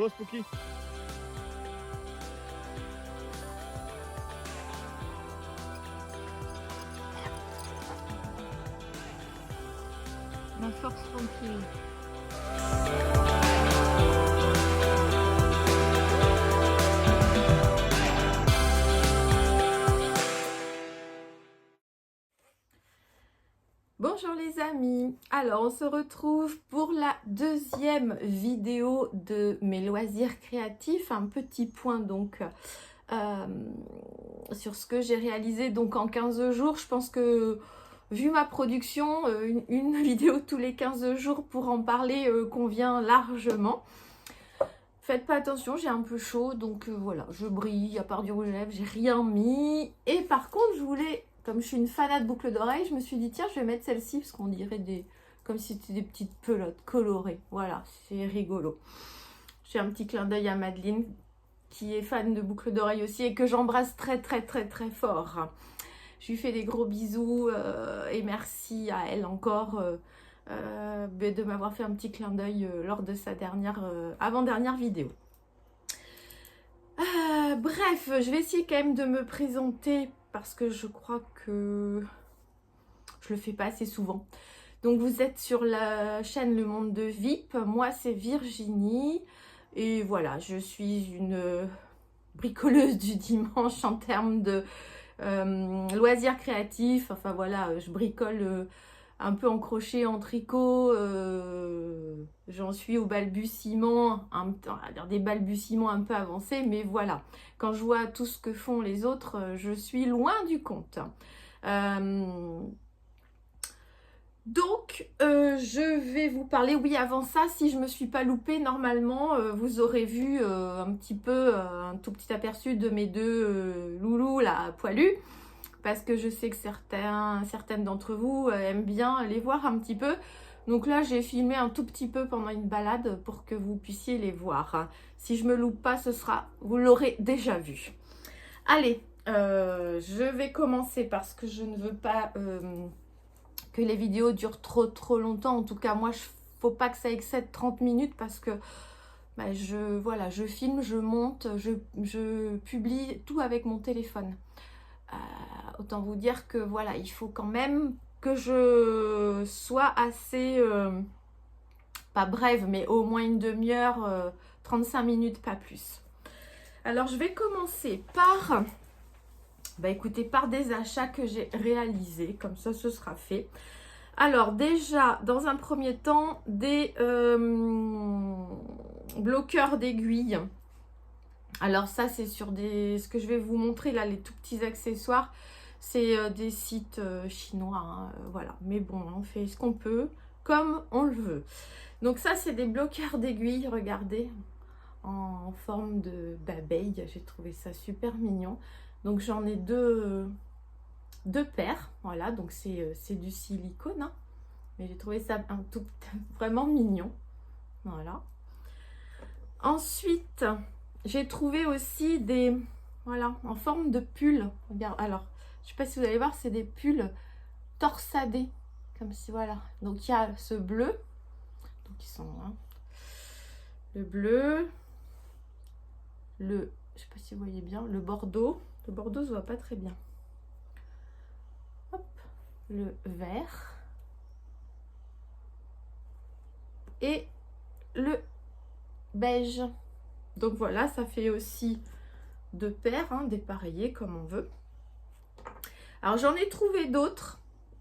go, Spooky. Ma force tranquille. Bonjour les amis, alors on se retrouve pour la deuxième vidéo de mes loisirs créatifs, un petit point donc sur ce que j'ai réalisé donc en 15 jours. Je pense que vu ma production, une vidéo tous les 15 jours pour en parler convient largement. Faites pas attention, j'ai un peu chaud, donc voilà, je brille, à part du rouge à lèvres, j'ai rien mis. Et par contre, je voulais, comme je suis une fanat de boucles d'oreilles, je me suis dit, tiens, je vais mettre celle-ci, parce qu'on dirait comme si c'était des petites pelotes colorées. Voilà, c'est rigolo. J'ai un petit clin d'œil à Madeleine, qui est fan de boucles d'oreilles aussi, et que j'embrasse très fort. Je lui fais des gros bisous, et merci à elle encore, de m'avoir fait un petit clin d'œil lors de sa avant-dernière vidéo. Bref, je vais essayer quand même de me présenter parce que je crois que je le fais pas assez souvent. Donc vous êtes sur la chaîne Le Monde de VIP, moi c'est Virginie et voilà, je suis une bricoleuse du dimanche en termes de loisirs créatifs. Enfin voilà, je bricole un peu en crochet, en tricot, j'en suis au balbutiement, des balbutiements un peu avancés, mais voilà, quand je vois tout ce que font les autres, je suis loin du compte. Donc, je vais vous parler, oui, avant ça, si je ne me suis pas loupée, normalement, vous aurez vu un petit peu, un tout petit aperçu de mes deux loulous, là, poilus, parce que je sais que certaines d'entre vous aiment bien les voir un petit peu. Donc là, j'ai filmé un tout petit peu pendant une balade pour que vous puissiez les voir. Si je me loupe pas, vous l'aurez déjà vu. Allez, je vais commencer parce que je ne veux pas que les vidéos durent trop longtemps. En tout cas, moi, faut pas que ça excède 30 minutes parce que bah, je filme, je monte, je publie tout avec mon téléphone. Autant vous dire que voilà, il faut quand même que je sois assez, pas brève, mais au moins une demi-heure, 35 minutes, pas plus. Alors je vais commencer par, écoutez, par des achats que j'ai réalisés, comme ça ce sera fait. Alors déjà, dans un premier temps, des bloqueurs d'aiguilles. Alors ça, c'est sur ce que je vais vous montrer là, les tout petits accessoires. C'est des sites chinois, hein, voilà. Mais bon, on fait ce qu'on peut, comme on le veut. Donc ça, c'est des bloqueurs d'aiguilles, regardez, en forme d'abeille. J'ai trouvé ça super mignon. Donc j'en ai deux paires, voilà. Donc c'est du silicone, hein. Mais j'ai trouvé ça vraiment mignon, voilà. Ensuite, j'ai trouvé aussi des, voilà, en forme de pull. Regarde, alors, je sais pas si vous allez voir, c'est des pulls torsadés, comme si, voilà. Donc, il y a ce bleu, donc ils sont là. Le bleu, je sais pas si vous voyez bien, le bordeaux. Le bordeaux se voit pas très bien. Hop, le vert. Et le beige. Donc voilà, ça fait aussi deux paires, hein, dépareillées comme on veut. Alors j'en ai trouvé d'autres.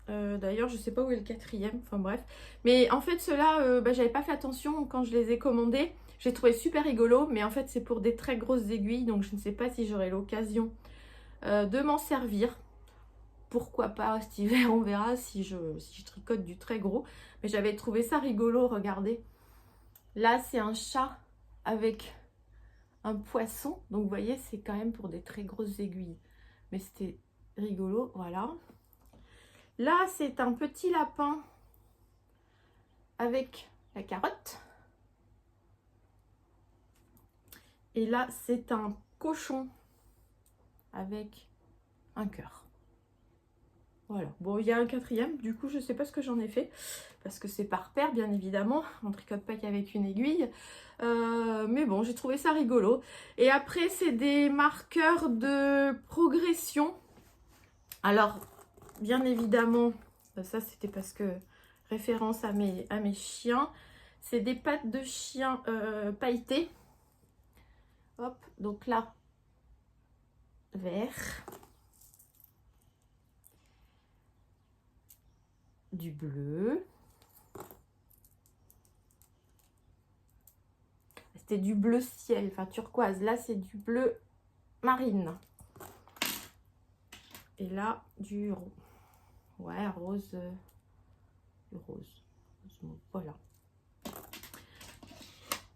D'ailleurs, je sais pas où est le quatrième. Enfin bref. Mais en fait, ceux-là, j'avais pas fait attention quand je les ai commandés. J'ai trouvé super rigolo. Mais en fait, c'est pour des très grosses aiguilles. Donc je ne sais pas si j'aurai l'occasion de m'en servir. Pourquoi pas cet hiver, on verra si je tricote du très gros. Mais j'avais trouvé ça rigolo, regardez. Là, c'est un chat avec un poisson. Donc vous voyez, c'est quand même pour des très grosses aiguilles. Mais c'était rigolo, voilà. Là, c'est un petit lapin avec la carotte. Et là, c'est un cochon avec un cœur. Voilà, bon, il y a un quatrième, du coup, je ne sais pas ce que j'en ai fait, parce que c'est par paire, bien évidemment, on tricote pas qu'avec une aiguille, mais bon, j'ai trouvé ça rigolo. Et après, c'est des marqueurs de progression. Alors, bien évidemment, ça c'était parce que, référence à mes chiens, c'est des pattes de chien pailletées. Hop, donc là, vert. Du bleu. C'était du bleu ciel, enfin turquoise. Là, c'est du bleu marine. Et là, du ouais, rose. Rose. Voilà.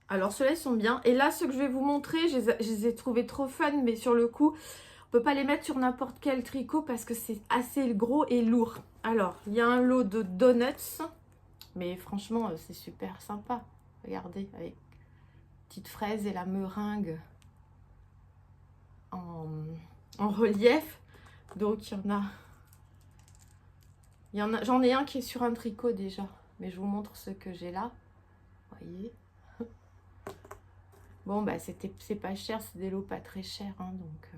Alors, ceux-là, ils sont bien. Et là, ceux que je vais vous montrer, je les ai trouvés trop fun, mais sur le coup, on peut pas les mettre sur n'importe quel tricot parce que c'est assez gros et lourd. Alors, il y a un lot de donuts, mais franchement, c'est super sympa. Regardez, avec petite fraise et la meringue en relief. Donc, j'en ai un qui est sur un tricot déjà, mais je vous montre ce que j'ai là. Vous voyez. Bon, bah, c'est pas cher, c'est des lots pas très chers, hein, donc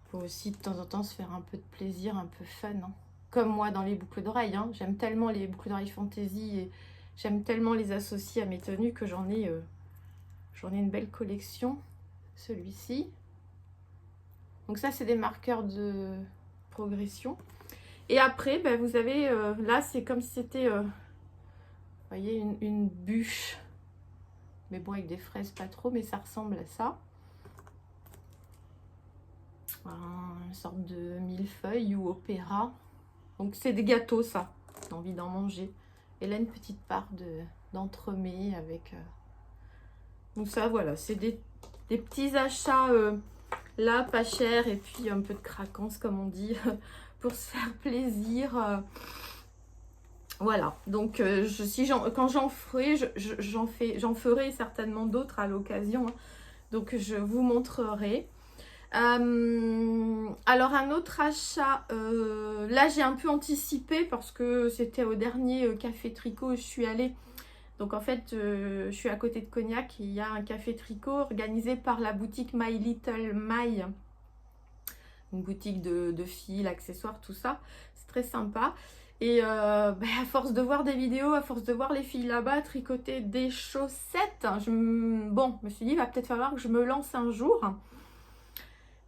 faut aussi de temps en temps se faire un peu de plaisir, un peu fun, hein. Comme moi dans les boucles d'oreilles, hein. J'aime tellement les boucles d'oreilles fantaisie et j'aime tellement les associer à mes tenues que j'en ai une belle collection. Celui-ci. Donc ça, c'est des marqueurs de progression. Et après, ben, vous avez, là, c'est comme si c'était, vous voyez, une bûche. Mais bon, avec des fraises, pas trop, mais ça ressemble à ça. Une sorte de millefeuille ou opéra. Donc c'est des gâteaux, ça. J'ai envie d'en manger. Et là, une petite part d'entremets avec... Donc ça, voilà, c'est des petits achats là, pas chers. Et puis un peu de craquance, comme on dit, pour se faire plaisir. Voilà, donc quand j'en ferai, j'en ferai certainement d'autres à l'occasion. Hein. Donc je vous montrerai. Alors un autre achat, là j'ai un peu anticipé parce que c'était au dernier café tricot où je suis allée. Donc en fait je suis à côté de Cognac, il y a un café tricot organisé par la boutique My Little My, une boutique de fils, accessoires, tout ça, c'est très sympa. Et à force de voir des vidéos, à force de voir les filles là-bas tricoter des chaussettes, je me suis dit, il va peut-être falloir que je me lance un jour.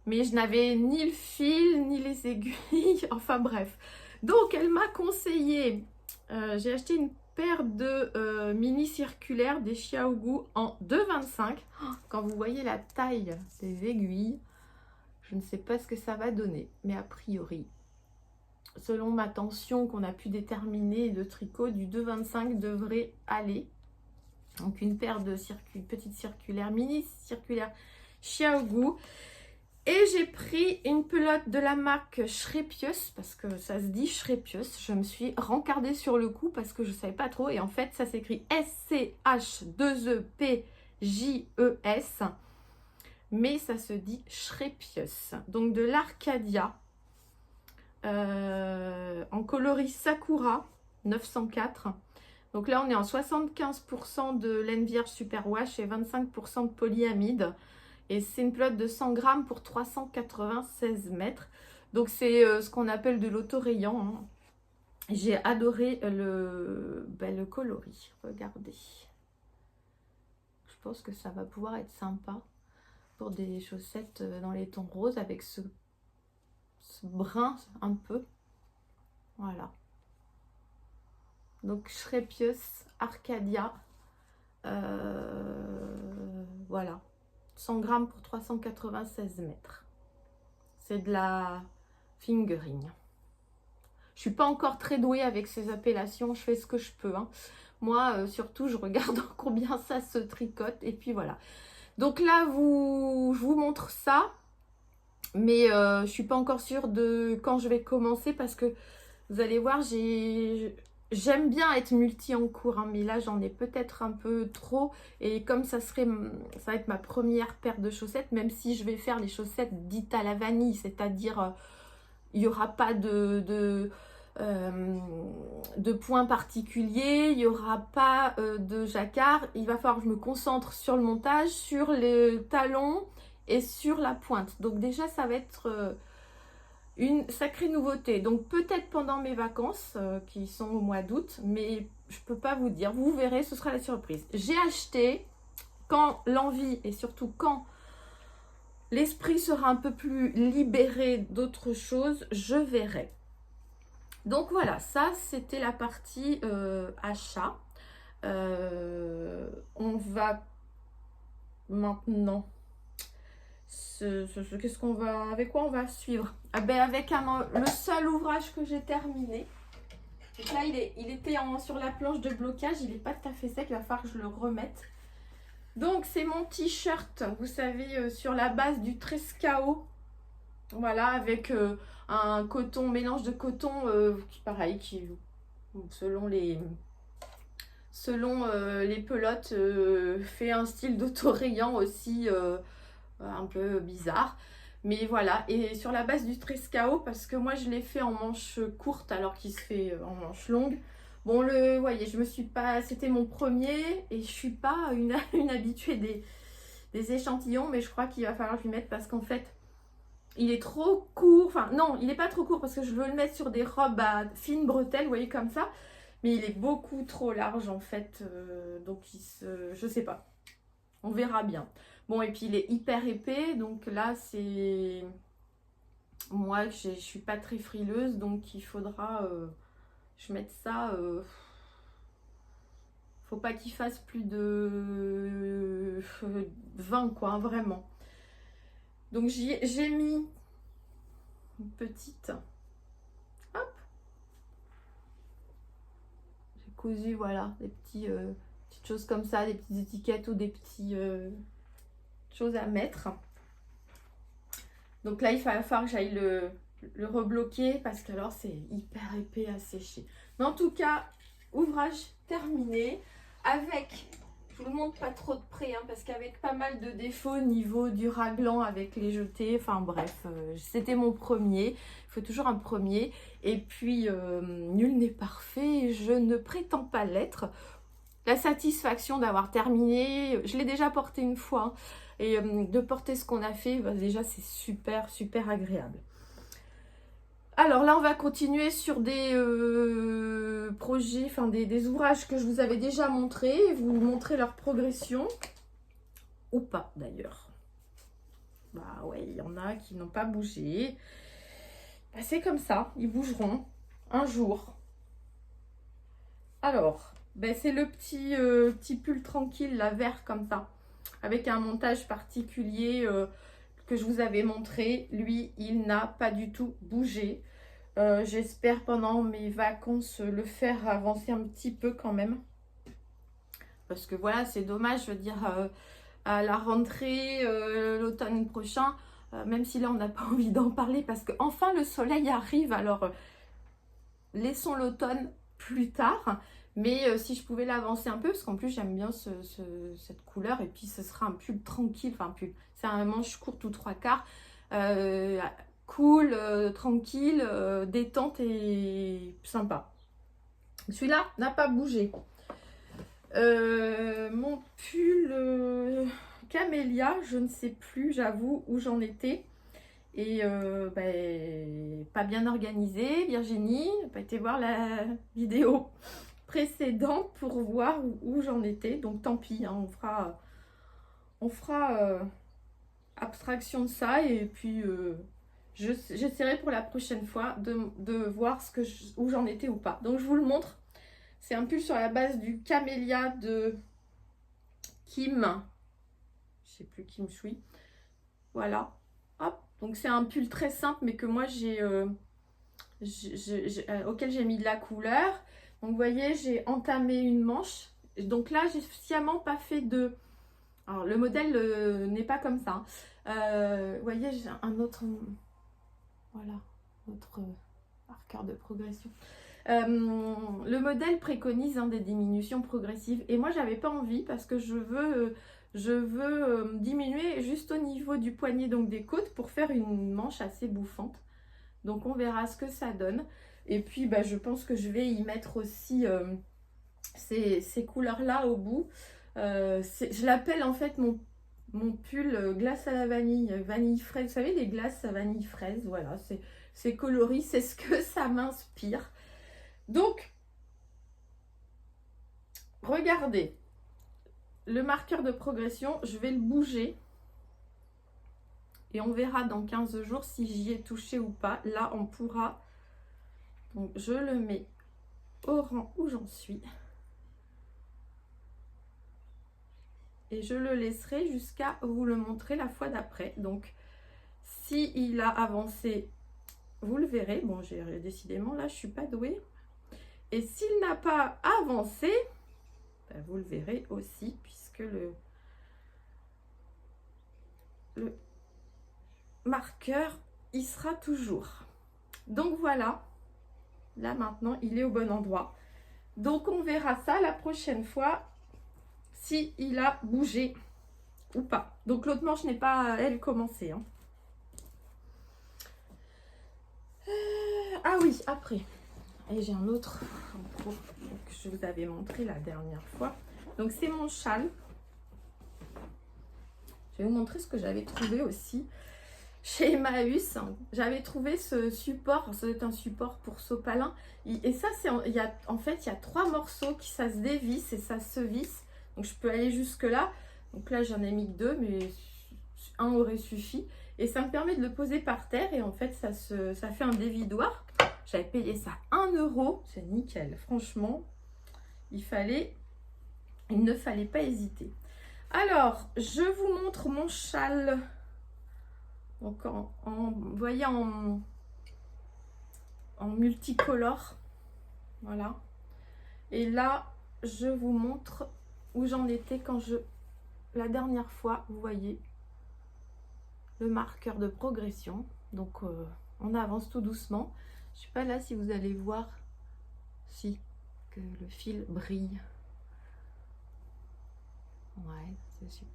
Mais je n'avais ni le fil, ni les aiguilles, enfin bref. Donc elle m'a conseillé, j'ai acheté une paire de mini circulaires des Xiaogu en 2,25. Quand vous voyez la taille des aiguilles, je ne sais pas ce que ça va donner. Mais a priori, selon ma tension qu'on a pu déterminer de tricot, du 2,25 devrait aller. Donc une paire de petites circulaires, mini circulaires Xiaogu. Et j'ai pris une pelote de la marque Schrepius, parce que ça se dit Schrepius. Je me suis rencardée sur le coup parce que je ne savais pas trop. Et en fait, ça s'écrit S-C-H-2-E-P-J-E-S. Mais ça se dit Schrepius. Donc de l'Arcadia. En coloris Sakura 904. Donc là, on est en 75% de laine vierge superwash et 25% de polyamide. Et c'est une pelote de 100 grammes pour 396 mètres. Donc c'est ce qu'on appelle de l'autorayant. Hein. J'ai adoré le coloris. Regardez. Je pense que ça va pouvoir être sympa pour des chaussettes dans les tons roses avec ce brun un peu. Voilà. Donc Schrepius Arcadia. Voilà. 100 grammes pour 396 mètres. C'est de la fingering. Je suis pas encore très douée avec ces appellations. Je fais ce que je peux. Hein. Moi, surtout, je regarde combien ça se tricote. Et puis voilà. Donc là, je vous montre ça. Mais je suis pas encore sûre de quand je vais commencer. Parce que vous allez voir, j'aime bien être multi en cours, hein, mais là j'en ai peut-être un peu trop. Et comme ça va être ma première paire de chaussettes, même si je vais faire les chaussettes dites à la vanille, c'est-à-dire il n'y aura pas de points particuliers, il n'y aura pas de jacquard. Il va falloir que je me concentre sur le montage, sur les talons et sur la pointe. Donc déjà, ça va être une sacrée nouveauté. Donc peut-être pendant mes vacances, qui sont au mois d'août, mais je peux pas vous dire. Vous verrez, ce sera la surprise. J'ai acheté quand l'envie et surtout quand l'esprit sera un peu plus libéré d'autres choses, je verrai. Donc voilà, ça c'était la partie achat. On va maintenant, qu'est-ce qu'on va, avec quoi on va suivre? Ah ben avec le seul ouvrage que j'ai terminé. Donc là il était sur la planche de blocage, il n'est pas tout à fait sec, il va falloir que je le remette. Donc c'est mon t-shirt, vous savez, sur la base du Trescao. Voilà, avec un coton, mélange de coton, pareil, qui selon les pelotes, fait un style d'autorayant aussi un peu bizarre. Mais voilà, et sur la base du Trescao, parce que moi je l'ai fait en manche courte alors qu'il se fait en manche longue. Bon, vous voyez, je me suis pas, c'était mon premier et je suis pas une habituée des échantillons, mais je crois qu'il va falloir que je lui mette parce qu'en fait, il est trop court. Enfin, non, il n'est pas trop court parce que je veux le mettre sur des robes à fines bretelles, vous voyez, comme ça. Mais il est beaucoup trop large en fait, donc je sais pas. On verra bien. Bon, et puis il est hyper épais, donc là c'est... Moi, je suis pas très frileuse, donc il faudra... je mette ça... faut pas qu'il fasse plus de 20 quoi, hein, vraiment. Donc j'ai mis une petite... Hop. J'ai cousu, voilà, des petites choses comme ça, des petites étiquettes ou des petites choses à mettre. Donc là, il va falloir que j'aille le rebloquer parce que alors c'est hyper épais à sécher. Mais en tout cas, ouvrage terminé avec, je vous le montre pas trop de près, hein, parce qu'avec pas mal de défauts au niveau du raglan avec les jetés, enfin bref, c'était mon premier. Il faut toujours un premier. Et puis, nul n'est parfait, je ne prétends pas l'être. La satisfaction d'avoir terminé, je l'ai déjà porté une fois, hein, et de porter ce qu'on a fait, bah, déjà c'est super, super agréable. Alors là, on va continuer sur des projets, enfin des ouvrages que je vous avais déjà montrés, et vous montrer leur progression, ou pas d'ailleurs. Bah ouais, il y en a qui n'ont pas bougé. Bah, c'est comme ça, ils bougeront un jour. Alors, ben, c'est le petit pull tranquille, là, vert comme ça, avec un montage particulier que je vous avais montré. Lui, il n'a pas du tout bougé. J'espère pendant mes vacances le faire avancer un petit peu quand même. Parce que voilà, c'est dommage, je veux dire, à la rentrée, l'automne prochain, même si là on n'a pas envie d'en parler, parce que enfin le soleil arrive, alors laissons l'automne plus tard. Mais si je pouvais l'avancer un peu, parce qu'en plus j'aime bien cette couleur, et puis ce sera un pull tranquille, enfin pull, c'est un manche courte ou 3/4, cool, tranquille, détente et sympa. Celui-là n'a pas bougé. Mon pull camélia, je ne sais plus, j'avoue, où j'en étais. Et ben, pas bien organisé, Virginie, n'a pas été voir la vidéo précédente pour voir où j'en étais. Donc tant pis, hein, on fera abstraction de ça. Et puis j'essaierai pour la prochaine fois de voir où j'en étais ou pas. Donc je vous le montre. C'est un pull sur la base du camélia de Kim. Je sais plus, Kim Shui. Voilà. Hop. Donc c'est un pull très simple, mais que moi auquel j'ai mis de la couleur. Donc vous voyez, j'ai entamé une manche. Donc là, j'ai sciemment pas fait de... Alors le modèle n'est pas comme ça. Vous voyez, j'ai un autre... Voilà, notre marqueur de progression. Le modèle préconise des diminutions progressives. Et moi, j'avais pas envie parce que je veux diminuer juste au niveau du poignet, donc des côtes, pour faire une manche assez bouffante. Donc on verra ce que ça donne. Et puis je pense que je vais y mettre aussi ces couleurs-là au bout. Je l'appelle en fait mon pull glace à la vanille, vanille fraise. Vous savez, les glaces à vanille fraise, voilà, c'est coloris, c'est ce que ça m'inspire. Donc, regardez, le marqueur de progression, je vais le bouger. Et on verra dans 15 jours si j'y ai touché ou pas. Là, on pourra. Donc, je le mets au rang où j'en suis. Et je le laisserai jusqu'à vous le montrer la fois d'après. Donc, si il a avancé, vous le verrez. Bon, décidément, là, je ne suis pas douée. Et s'il n'a pas avancé, vous le verrez aussi, puisque le marqueur, il sera toujours. Donc, voilà. Là, maintenant, il est au bon endroit. Donc, on verra ça la prochaine fois, si il a bougé ou pas. Donc, l'autre manche n'est pas, elle, commencée. Hein. Ah oui, après. Et j'ai un autre que je vous avais montré la dernière fois. Donc, c'est mon châle. Je vais vous montrer ce que j'avais trouvé aussi chez Emmaüs. J'avais trouvé ce support. Ça doit être un support pour sopalin. Et ça, en fait, il y a 3 morceaux qui ça se dévisse et ça se visse. Donc, je peux aller jusque là. Donc là, j'en ai mis que 2, mais un aurait suffi. Et ça me permet de le poser par terre. Et en fait, ça fait un dévidoir. J'avais payé ça 1 €. C'est nickel. Franchement, il ne fallait pas hésiter. Alors, je vous montre mon châle. Donc, vous voyez, en multicolore. Voilà. Et là, je vous montre où j'en étais la dernière fois, vous voyez, le marqueur de progression. Donc, on avance tout doucement. Je ne sais pas là si vous allez voir que le fil brille. Ouais, c'est super.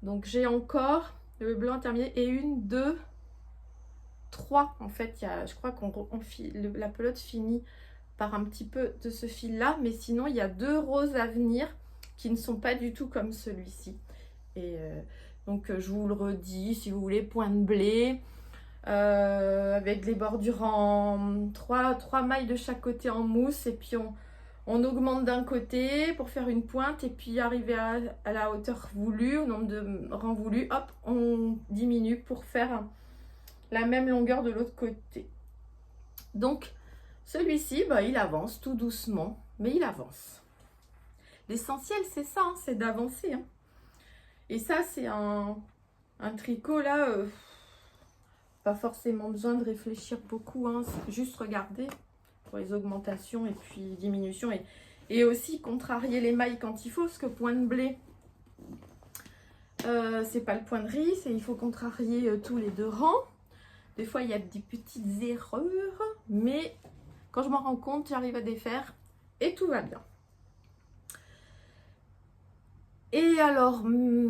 Donc, j'ai encore le blanc terminé et 1, 2, 3. En fait, je crois la pelote finit par un petit peu de ce fil-là. Mais sinon, il y a 2 roses à venir qui ne sont pas du tout comme celui-ci. Et donc, je vous le redis, si vous voulez, point de blé. Avec les bordures en 3 mailles de chaque côté en mousse. Et puis, on augmente d'un côté pour faire une pointe et puis arriver à la hauteur voulue, au nombre de rangs voulus, hop, on diminue pour faire la même longueur de l'autre côté. Donc, celui-ci, il avance tout doucement, mais il avance. L'essentiel, c'est ça, hein, c'est d'avancer. Hein. Et ça, c'est un tricot, là, pas forcément besoin de réfléchir beaucoup, hein, juste regarder pour les augmentations et puis diminutions et aussi contrarier les mailles quand il faut, parce que point de blé c'est pas le point de riz, il faut contrarier tous les 2 rangs. Des fois il y a des petites erreurs, mais quand je m'en rends compte, j'arrive à défaire et tout va bien. Et alors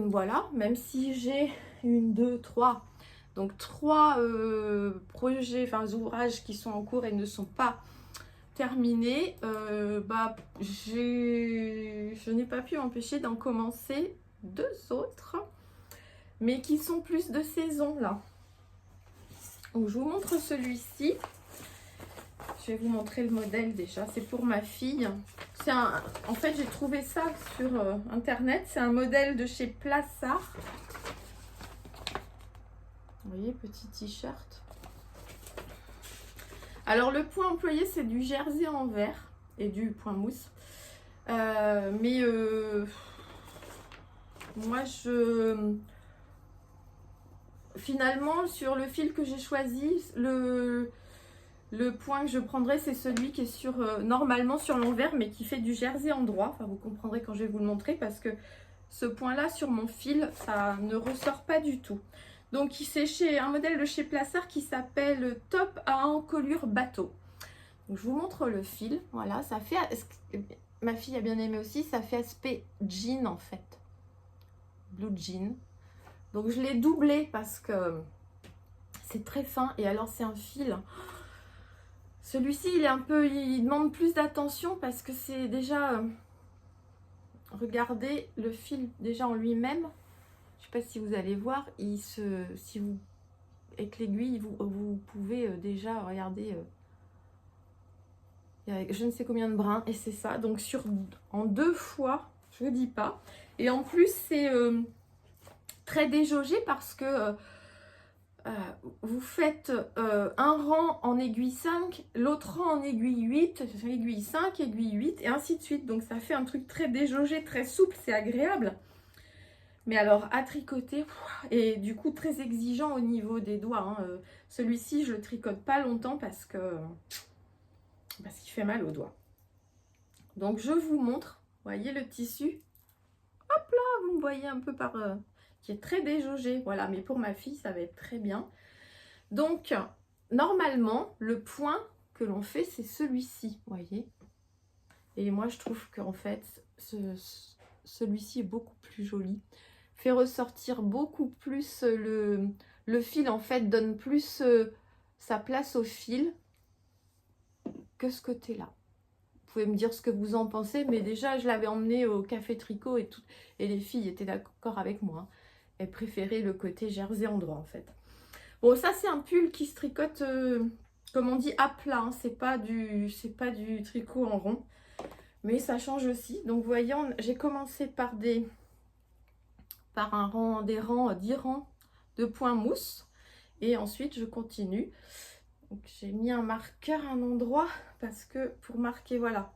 voilà, même si j'ai 1, 2, 3, donc 3 projets, ouvrages qui sont en cours et ne sont pas terminés, je n'ai pas pu m'empêcher d'en commencer 2 autres, mais qui sont plus de saison là. Donc je vous montre celui-ci. Je vais vous montrer le modèle déjà. C'est pour ma fille. En fait, j'ai trouvé ça sur internet. C'est un modèle de chez Plassard. Vous voyez, petit t-shirt. Alors, le point employé, c'est du jersey en verre et du point mousse. Moi, finalement, sur le fil que j'ai choisi, le point que je prendrai, c'est celui qui est normalement sur l'envers, mais qui fait du jersey en droit. Enfin, vous comprendrez quand je vais vous le montrer, parce que ce point-là, sur mon fil, ça ne ressort pas du tout. Donc, c'est un modèle de chez Plassard qui s'appelle Top à encolure bateau. Donc, je vous montre le fil. Voilà, ça fait... Ma fille a bien aimé aussi. Ça fait aspect jean, en fait. Blue jean. Donc, je l'ai doublé parce que C'est très fin et alors c'est un fil. Celui-ci, il est un peu, il demande plus d'attention parce que c'est déjà, regardez le fil déjà en lui-même. Je sais pas si vous allez voir, si vous, avec l'aiguille, vous pouvez déjà regarder, il y a je ne sais combien de brins et c'est ça. Donc en 2 fois, je vous dis pas. Et en plus, c'est très déjaugé parce que vous faites un rang en aiguille 5, l'autre rang en aiguille 8, aiguille 5, aiguille 8 et ainsi de suite. Donc ça fait un truc très déjaugé, très souple, c'est agréable. Mais alors à tricoter, et du coup très exigeant au niveau des doigts. Hein. Celui-ci, je le tricote pas longtemps parce qu'il fait mal aux doigts. Donc je vous montre, voyez le tissu, hop là, vous me voyez un peu qui est très déjaugé. Voilà, mais pour ma fille, ça va être très bien. Donc, normalement, le point que l'on fait, c'est celui-ci, voyez. Et moi, je trouve qu'en fait, celui-ci est beaucoup plus joli. Fait ressortir beaucoup plus le fil, en fait, donne plus sa place au fil que ce côté-là. Vous pouvez me dire ce que vous en pensez, mais déjà, je l'avais emmené au café tricot et les filles étaient d'accord avec moi. Hein. Elles préféraient le côté jersey endroit, en fait. Bon, ça, c'est un pull qui se tricote, comme on dit, à plat. Hein. C'est pas du tricot en rond. Mais ça change aussi. Donc, vous voyez, j'ai commencé par des rangs, 10 rangs de points mousse. Et ensuite, je continue. Donc, j'ai mis un marqueur à un endroit parce que pour marquer, voilà,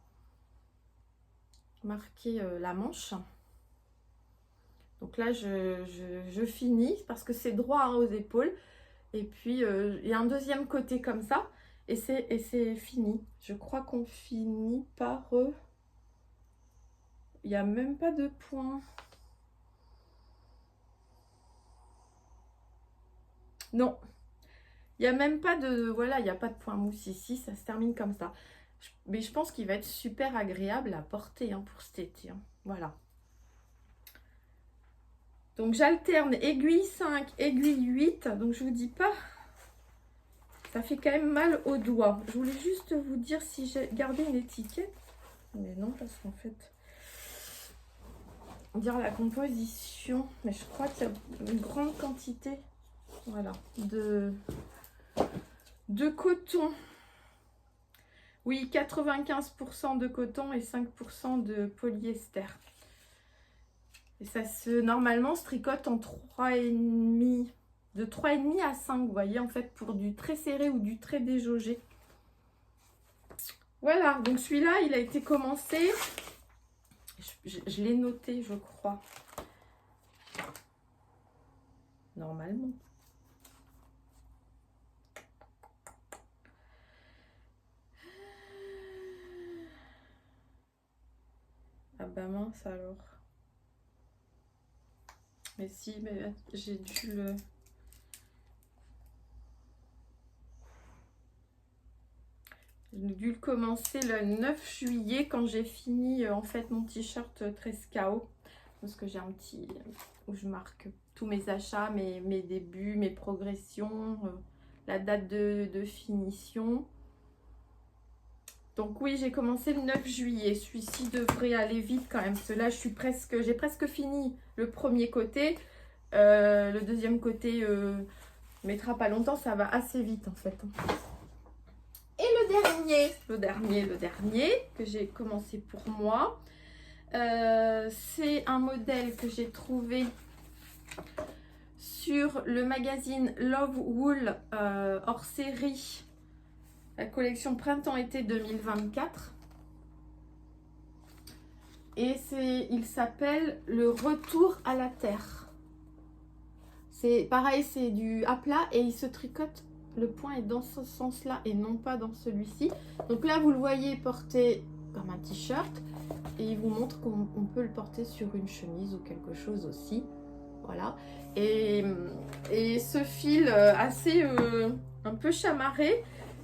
marquer la manche. Donc là, je finis parce que c'est droit hein, aux épaules. Et puis, il y a un deuxième côté comme ça. Et c'est fini. Je crois qu'on finit par... il n'y a même pas de point. Non. Il n'y a même pas de... Voilà, il n'y a pas de point mousse ici. Ça se termine comme ça. Mais je pense qu'il va être super agréable à porter hein, pour cet été. Hein. Voilà. Donc, j'alterne aiguille 5, aiguille 8. Donc, je vous dis pas... Ça fait quand même mal aux doigts. Je voulais juste vous dire si j'ai gardé une étiquette. Mais non, parce qu'en fait... dire la composition. Mais je crois qu'il y a une grande quantité voilà, de coton. Oui, 95% de coton et 5% de polyester. Et ça normalement se tricote en 3,5. De 3,5 à 5, vous voyez, en fait, pour du très serré ou du très déjaugé. Voilà, donc celui-là, il a été commencé. Je l'ai noté, je crois. Normalement. Ah bah mince alors. Mais si, mais j'ai dû le... J'ai dû le commencer le 9 juillet quand j'ai fini en fait mon t-shirt 13KO. Parce que j'ai un petit... où je marque tous mes achats, mes débuts, mes progressions, la date de finition. Donc oui, j'ai commencé le 9 juillet. Celui-ci devrait aller vite quand même. Parce que là, j'ai presque fini le premier côté. Le deuxième côté mettra pas longtemps. Ça va assez vite en fait. Et le dernier que j'ai commencé pour moi. C'est un modèle que j'ai trouvé sur le magazine Love Wool hors série. La collection printemps-été 2024. Et il s'appelle Le Retour à la Terre. C'est pareil, c'est du à plat et il se tricote. Le point est dans ce sens-là et non pas dans celui-ci. Donc là, vous le voyez porté comme un t-shirt. Et il vous montre qu'on peut le porter sur une chemise ou quelque chose aussi. Voilà. Et ce fil assez un peu chamarré.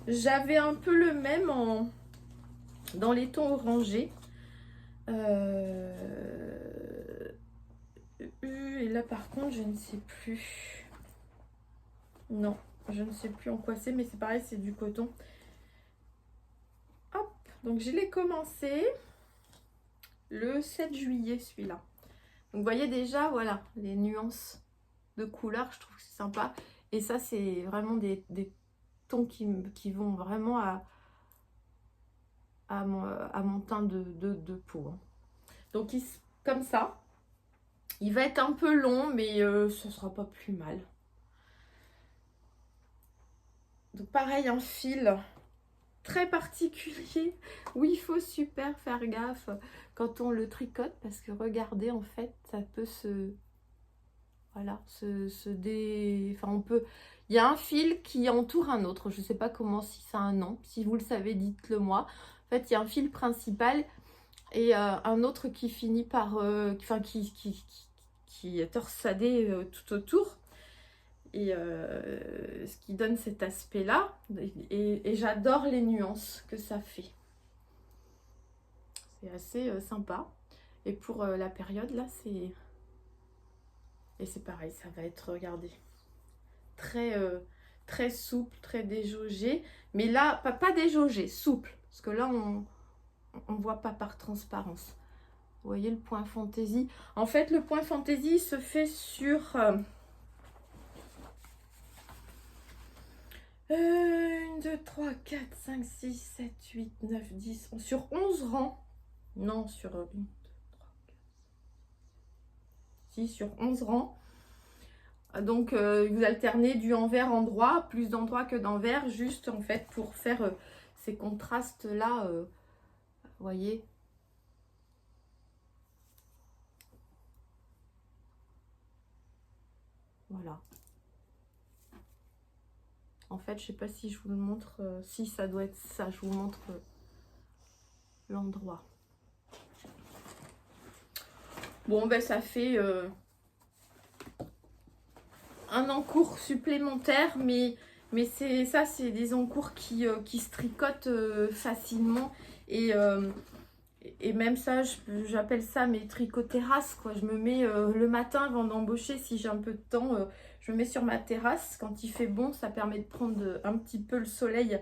J'avais un peu le même dans les tons orangés. Et là par contre je ne sais plus. Non, Je ne sais plus en quoi c'est, mais c'est pareil, c'est du coton. Hop, donc je l'ai commencé le 7 juillet, celui-là. Donc vous voyez déjà, voilà, les nuances de couleurs, je trouve que c'est sympa. Et ça, c'est vraiment des tons qui vont vraiment à mon teint de peau. Hein. Donc, comme ça, il va être un peu long, mais ce sera pas plus mal. Donc, pareil, un fil très particulier où il faut super faire gaffe quand on le tricote parce que regardez, en fait, ça peut voilà, enfin, on peut... Il y a un fil qui entoure un autre. Je ne sais pas comment, si ça a un nom. Si vous le savez, dites-le moi. En fait, il y a un fil principal et un autre qui finit par... enfin, qui est torsadé tout autour. Et ce qui donne cet aspect-là. Et j'adore les nuances que ça fait. C'est assez sympa. Et pour la période, là, c'est... Et c'est pareil, ça va être, regardez, très souple, très déjaugé. Mais là, pas déjaugé, souple. Parce que là, on ne voit pas par transparence. Vous voyez le point fantaisie. En fait, le point fantaisie se fait sur... 1, 2, 3, 4, 5, 6, 7, 8, 9, 10... Sur 11 rangs. Non, sur... 1, 2, 3, 4... Si, sur 11 rangs. Donc, vous alternez du envers en droit, plus d'endroit que d'envers, juste en fait pour faire ces contrastes-là, vous voyez. Voilà. En fait, je sais pas si je vous le montre, si ça doit être ça, je vous montre l'endroit. Bon, ben ça fait... un encours supplémentaire, mais c'est ça, c'est des encours qui se tricotent facilement et même ça, j'appelle ça mes tricots terrasses, quoi. Je me mets le matin avant d'embaucher, si j'ai un peu de temps, je me mets sur ma terrasse quand il fait bon, ça permet de prendre un petit peu le soleil.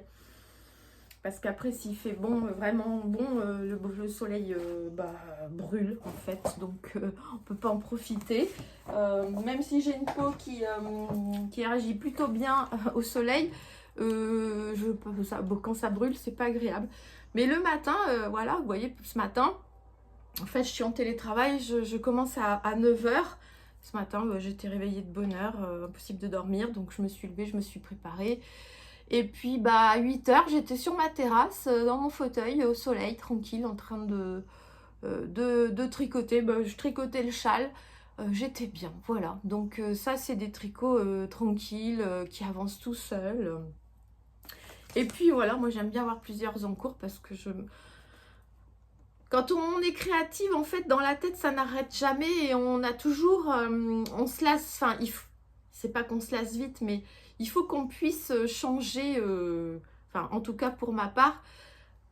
Parce qu'après, s'il fait bon, vraiment bon, le soleil brûle en fait, donc on peut pas en profiter. Même si j'ai une peau qui réagit plutôt bien au soleil, quand ça brûle, c'est pas agréable. Mais le matin, voilà, vous voyez, ce matin, en fait, je suis en télétravail, je commence à 9 h. Ce matin, j'étais réveillée de bonne heure, impossible de dormir, donc je me suis levée, je me suis préparée. Et puis à 8 h, j'étais sur ma terrasse, dans mon fauteuil, au soleil, tranquille, en train de tricoter. Je tricotais le châle, j'étais bien, voilà. Donc ça, c'est des tricots tranquilles, qui avancent tout seuls. Et puis voilà, moi j'aime bien avoir plusieurs encours parce que quand on est créative, en fait, dans la tête, ça n'arrête jamais et on a toujours... on se lasse, enfin, c'est pas qu'on se lasse vite, mais il faut qu'on puisse changer, enfin, en tout cas pour ma part,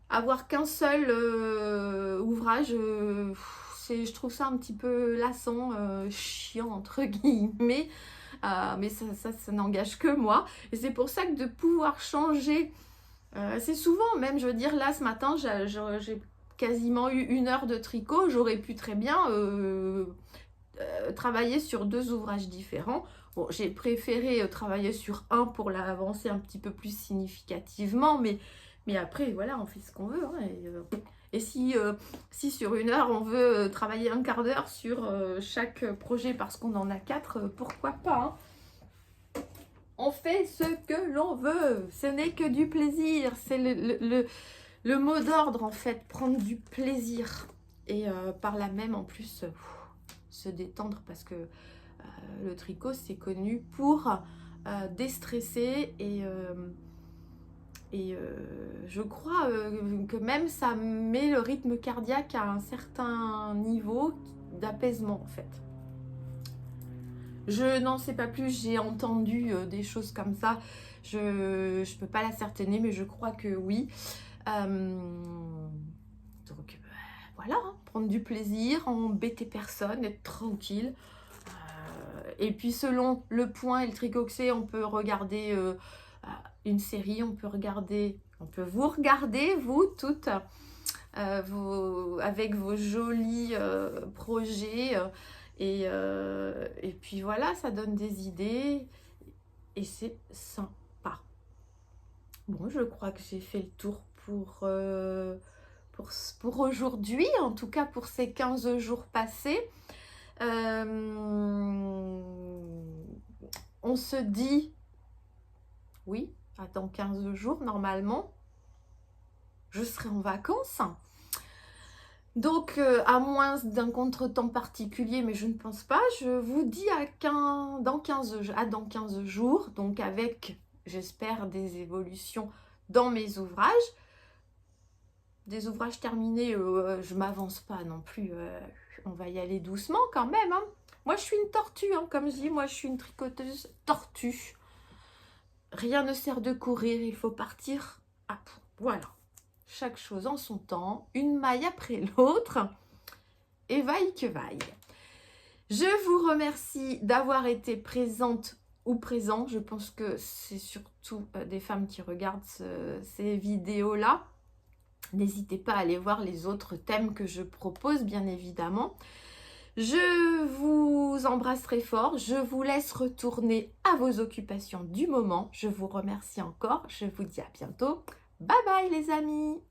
avoir qu'un seul ouvrage, je trouve ça un petit peu lassant, chiant, entre guillemets, mais ça n'engage que moi. Et c'est pour ça que de pouvoir changer, c'est souvent, même, je veux dire, là, ce matin, j'ai quasiment eu 1 heure de tricot, j'aurais pu très bien travailler sur 2 ouvrages différents. Bon, j'ai préféré travailler sur un pour l'avancer un petit peu plus significativement, mais après, voilà, on fait ce qu'on veut. Hein, et si sur 1 heure, on veut travailler un quart d'heure sur chaque projet parce qu'on en a 4, pourquoi pas, hein. On fait ce que l'on veut, ce n'est que du plaisir, c'est le mot d'ordre en fait, prendre du plaisir et par là même en plus se détendre parce que le tricot c'est connu pour déstresser et je crois que même ça met le rythme cardiaque à un certain niveau d'apaisement en fait. Je n'en sais pas plus, j'ai entendu des choses comme ça, je peux pas l'ascertainer mais je crois que oui. Donc voilà, hein, prendre du plaisir, embêter personne, être tranquille Et puis selon le point et le tricot que c'est, on peut regarder une série, on peut vous regarder, vous toutes, avec vos jolis projets. Et puis voilà, ça donne des idées et c'est sympa. Bon, je crois que j'ai fait le tour pour aujourd'hui, en tout cas pour ces 15 jours passés. On se dit, oui, dans 15 jours normalement, je serai en vacances. Donc, à moins d'un contretemps particulier, mais je ne pense pas, je vous dis dans 15 jours, donc avec, j'espère, des évolutions dans mes ouvrages. Des ouvrages terminés, je m'avance pas non plus, on va y aller doucement quand même. Hein. Moi, je suis une tortue, hein, comme je dis, moi, je suis une tricoteuse tortue. Rien ne sert de courir, il faut partir à fond. Voilà. Chaque chose en son temps, une maille après l'autre, et vaille que vaille. Je vous remercie d'avoir été présente ou présent. Je pense que c'est surtout des femmes qui regardent ces vidéos-là. N'hésitez pas à aller voir les autres thèmes que je propose, bien évidemment. Je vous embrasse très fort. Je vous laisse retourner à vos occupations du moment. Je vous remercie encore. Je vous dis à bientôt. Bye bye les amis!